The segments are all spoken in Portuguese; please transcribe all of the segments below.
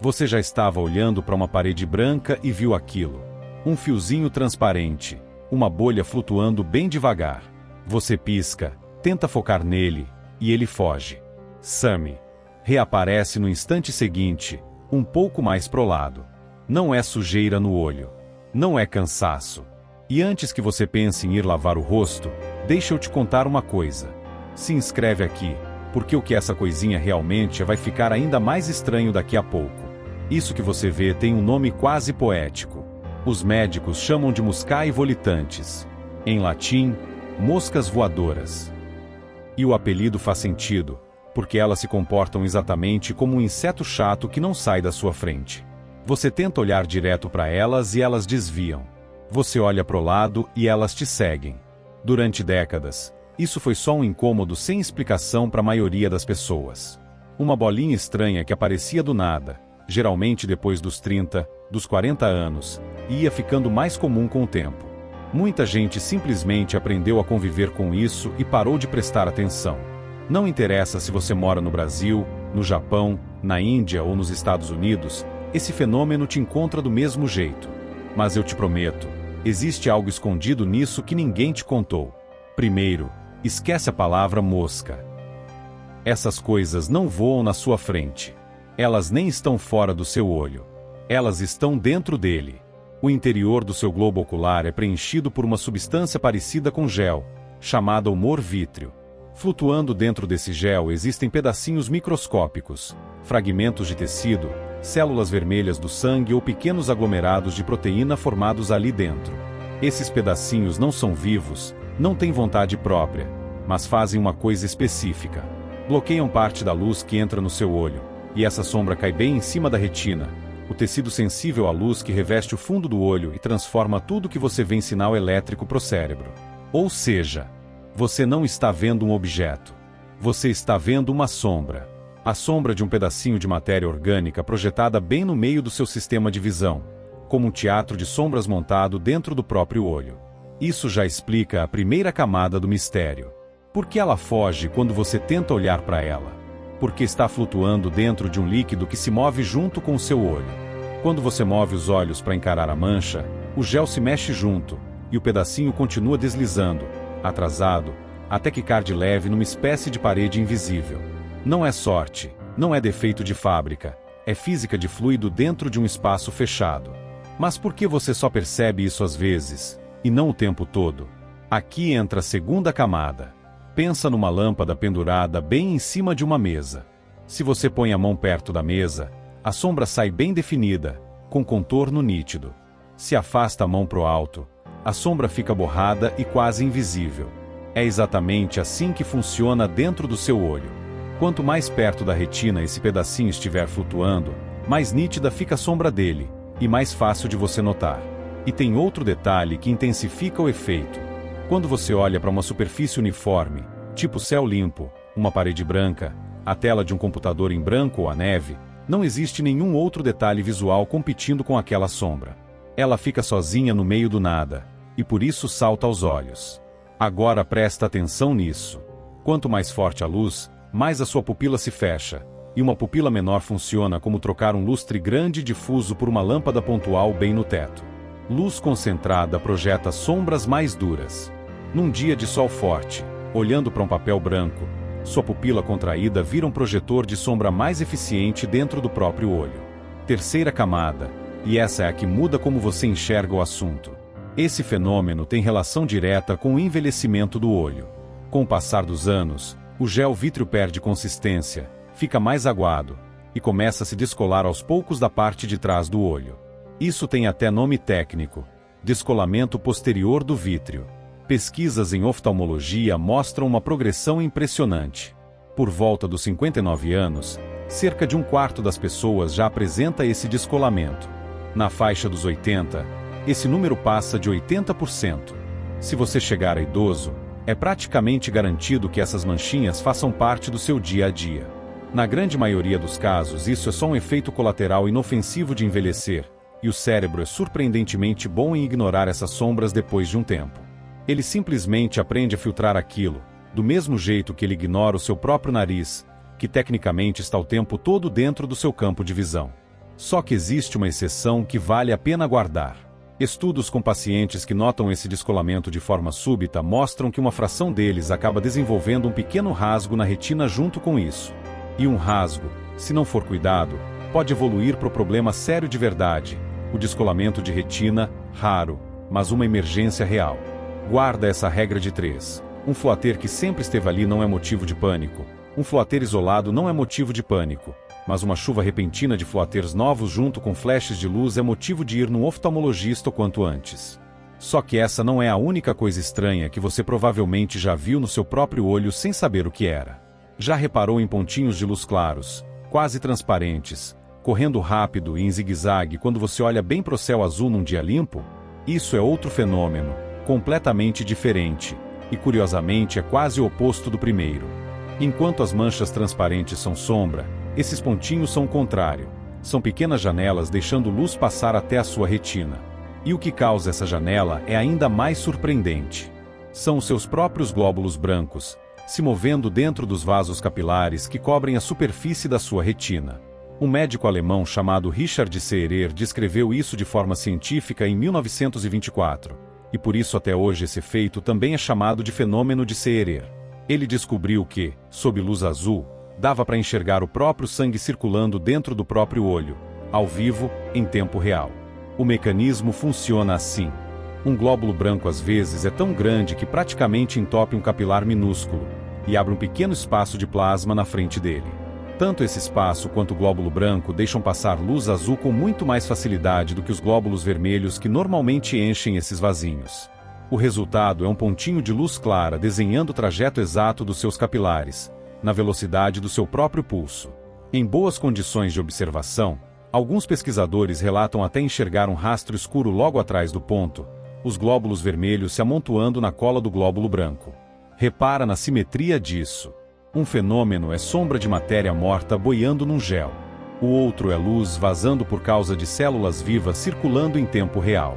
Você já estava olhando para uma parede branca e viu aquilo. Um fiozinho transparente, uma bolha flutuando bem devagar. Você pisca, tenta focar nele, e ele foge. Sammy reaparece no instante seguinte, um pouco mais pro lado. Não é sujeira no olho. Não é cansaço. E antes que você pense em ir lavar o rosto, deixa eu te contar uma coisa. Se inscreve aqui, porque o que essa coisinha realmente vai ficar ainda mais estranho daqui a pouco. Isso que você vê tem um nome quase poético. Os médicos chamam de muscae volitantes. Em latim, moscas voadoras. E o apelido faz sentido, porque elas se comportam exatamente como um inseto chato que não sai da sua frente. Você tenta olhar direto para elas e elas desviam. Você olha pro lado e elas te seguem. Durante décadas, isso foi só um incômodo sem explicação para a maioria das pessoas. Uma bolinha estranha que aparecia do nada, geralmente depois dos 30, dos 40 anos, e ia ficando mais comum com o tempo. Muita gente simplesmente aprendeu a conviver com isso e parou de prestar atenção. Não interessa se você mora no Brasil, no Japão, na Índia ou nos Estados Unidos, esse fenômeno te encontra do mesmo jeito. Mas eu te prometo, existe algo escondido nisso que ninguém te contou. Primeiro, esquece a palavra mosca. Essas coisas não voam na sua frente. Elas nem estão fora do seu olho. Elas estão dentro dele. O interior do seu globo ocular é preenchido por uma substância parecida com gel, chamada humor vítreo. Flutuando dentro desse gel existem pedacinhos microscópicos, fragmentos de tecido, células vermelhas do sangue ou pequenos aglomerados de proteína formados ali dentro. Esses pedacinhos não são vivos, não têm vontade própria, mas fazem uma coisa específica. Bloqueiam parte da luz que entra no seu olho, e essa sombra cai bem em cima da retina, o tecido sensível à luz que reveste o fundo do olho e transforma tudo que você vê em sinal elétrico para o cérebro. Ou seja, você não está vendo um objeto. Você está vendo uma sombra. A sombra de um pedacinho de matéria orgânica projetada bem no meio do seu sistema de visão, como um teatro de sombras montado dentro do próprio olho. Isso já explica a primeira camada do mistério. Por que ela foge quando você tenta olhar para ela? Porque está flutuando dentro de um líquido que se move junto com o seu olho. Quando você move os olhos para encarar a mancha, o gel se mexe junto, e o pedacinho continua deslizando, atrasado, até que cai de leve numa espécie de parede invisível. Não é sorte, não é defeito de fábrica, é física de fluido dentro de um espaço fechado. Mas por que você só percebe isso às vezes, e não o tempo todo? Aqui entra a segunda camada. Pensa numa lâmpada pendurada bem em cima de uma mesa. Se você põe a mão perto da mesa, a sombra sai bem definida, com contorno nítido. Se afasta a mão pro alto, a sombra fica borrada e quase invisível. É exatamente assim que funciona dentro do seu olho. Quanto mais perto da retina esse pedacinho estiver flutuando, mais nítida fica a sombra dele, e mais fácil de você notar. E tem outro detalhe que intensifica o efeito. Quando você olha para uma superfície uniforme, tipo céu limpo, uma parede branca, a tela de um computador em branco ou a neve, não existe nenhum outro detalhe visual competindo com aquela sombra. Ela fica sozinha no meio do nada, e por isso salta aos olhos. Agora presta atenção nisso. Quanto mais forte a luz, mais a sua pupila se fecha, e uma pupila menor funciona como trocar um lustre grande e difuso por uma lâmpada pontual bem no teto. Luz concentrada projeta sombras mais duras. Num dia de sol forte, olhando para um papel branco, sua pupila contraída vira um projetor de sombra mais eficiente dentro do próprio olho. Terceira camada, e essa é a que muda como você enxerga o assunto. Esse fenômeno tem relação direta com o envelhecimento do olho. Com o passar dos anos, o gel vítreo perde consistência, fica mais aguado, e começa a se descolar aos poucos da parte de trás do olho. Isso tem até nome técnico: descolamento posterior do vítreo. Pesquisas em oftalmologia mostram uma progressão impressionante. Por volta dos 59 anos, cerca de um quarto das pessoas já apresenta esse descolamento. Na faixa dos 80, esse número passa de 80%. Se você chegar a idoso, é praticamente garantido que essas manchinhas façam parte do seu dia a dia. Na grande maioria dos casos, isso é só um efeito colateral inofensivo de envelhecer, e o cérebro é surpreendentemente bom em ignorar essas sombras depois de um tempo. Ele simplesmente aprende a filtrar aquilo, do mesmo jeito que ele ignora o seu próprio nariz, que tecnicamente está o tempo todo dentro do seu campo de visão. Só que existe uma exceção que vale a pena guardar. Estudos com pacientes que notam esse descolamento de forma súbita mostram que uma fração deles acaba desenvolvendo um pequeno rasgo na retina junto com isso. E um rasgo, se não for cuidado, pode evoluir para o problema sério de verdade, o descolamento de retina, raro, mas uma emergência real. Guarda essa regra de 3. Um floater que sempre esteve ali não é motivo de pânico. Um floater isolado não é motivo de pânico. Mas uma chuva repentina de floaters novos junto com flashes de luz é motivo de ir no oftalmologista o quanto antes. Só que essa não é a única coisa estranha que você provavelmente já viu no seu próprio olho sem saber o que era. Já reparou em pontinhos de luz claros, quase transparentes, correndo rápido e em zigue-zague quando você olha bem para o céu azul num dia limpo? Isso é outro fenômeno, completamente diferente, e curiosamente é quase o oposto do primeiro. Enquanto as manchas transparentes são sombra, esses pontinhos são o contrário. São pequenas janelas deixando luz passar até a sua retina. E o que causa essa janela é ainda mais surpreendente. São os seus próprios glóbulos brancos, se movendo dentro dos vasos capilares que cobrem a superfície da sua retina. Um médico alemão chamado Richard Seherer descreveu isso de forma científica em 1924. E por isso até hoje esse efeito também é chamado de fenômeno de Seherer. Ele descobriu que, sob luz azul, dava para enxergar o próprio sangue circulando dentro do próprio olho, ao vivo, em tempo real. O mecanismo funciona assim. Um glóbulo branco às vezes é tão grande que praticamente entope um capilar minúsculo, e abre um pequeno espaço de plasma na frente dele. Tanto esse espaço quanto o glóbulo branco deixam passar luz azul com muito mais facilidade do que os glóbulos vermelhos que normalmente enchem esses vasinhos. O resultado é um pontinho de luz clara desenhando o trajeto exato dos seus capilares, na velocidade do seu próprio pulso. Em boas condições de observação, alguns pesquisadores relatam até enxergar um rastro escuro logo atrás do ponto, os glóbulos vermelhos se amontoando na cola do glóbulo branco. Repara na simetria disso. Um fenômeno é sombra de matéria morta boiando num gel. O outro é luz vazando por causa de células vivas circulando em tempo real.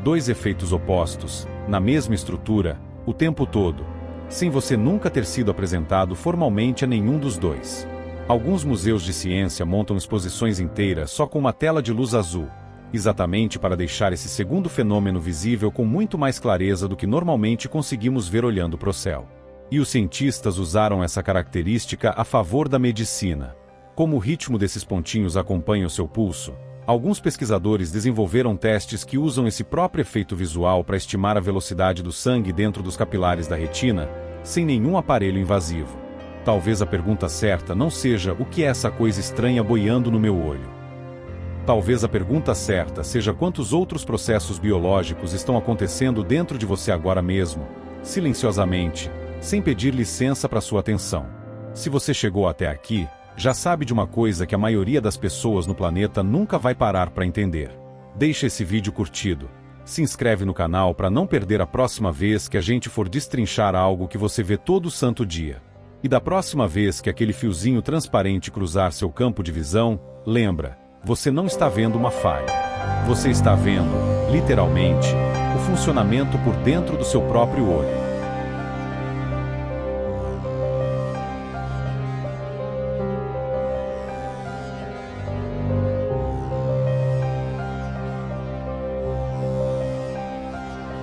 Dois efeitos opostos, na mesma estrutura, o tempo todo, sem você nunca ter sido apresentado formalmente a nenhum dos dois. Alguns museus de ciência montam exposições inteiras só com uma tela de luz azul, exatamente para deixar esse segundo fenômeno visível com muito mais clareza do que normalmente conseguimos ver olhando para o céu. E os cientistas usaram essa característica a favor da medicina. Como o ritmo desses pontinhos acompanha o seu pulso, alguns pesquisadores desenvolveram testes que usam esse próprio efeito visual para estimar a velocidade do sangue dentro dos capilares da retina, sem nenhum aparelho invasivo. Talvez a pergunta certa não seja o que é essa coisa estranha boiando no meu olho. Talvez a pergunta certa seja quantos outros processos biológicos estão acontecendo dentro de você agora mesmo, silenciosamente, sem pedir licença para sua atenção. Se você chegou até aqui, já sabe de uma coisa que a maioria das pessoas no planeta nunca vai parar para entender. Deixa esse vídeo curtido. Se inscreve no canal para não perder a próxima vez que a gente for destrinchar algo que você vê todo santo dia. E da próxima vez que aquele fiozinho transparente cruzar seu campo de visão, lembra, você não está vendo uma falha. Você está vendo, literalmente, o funcionamento por dentro do seu próprio olho.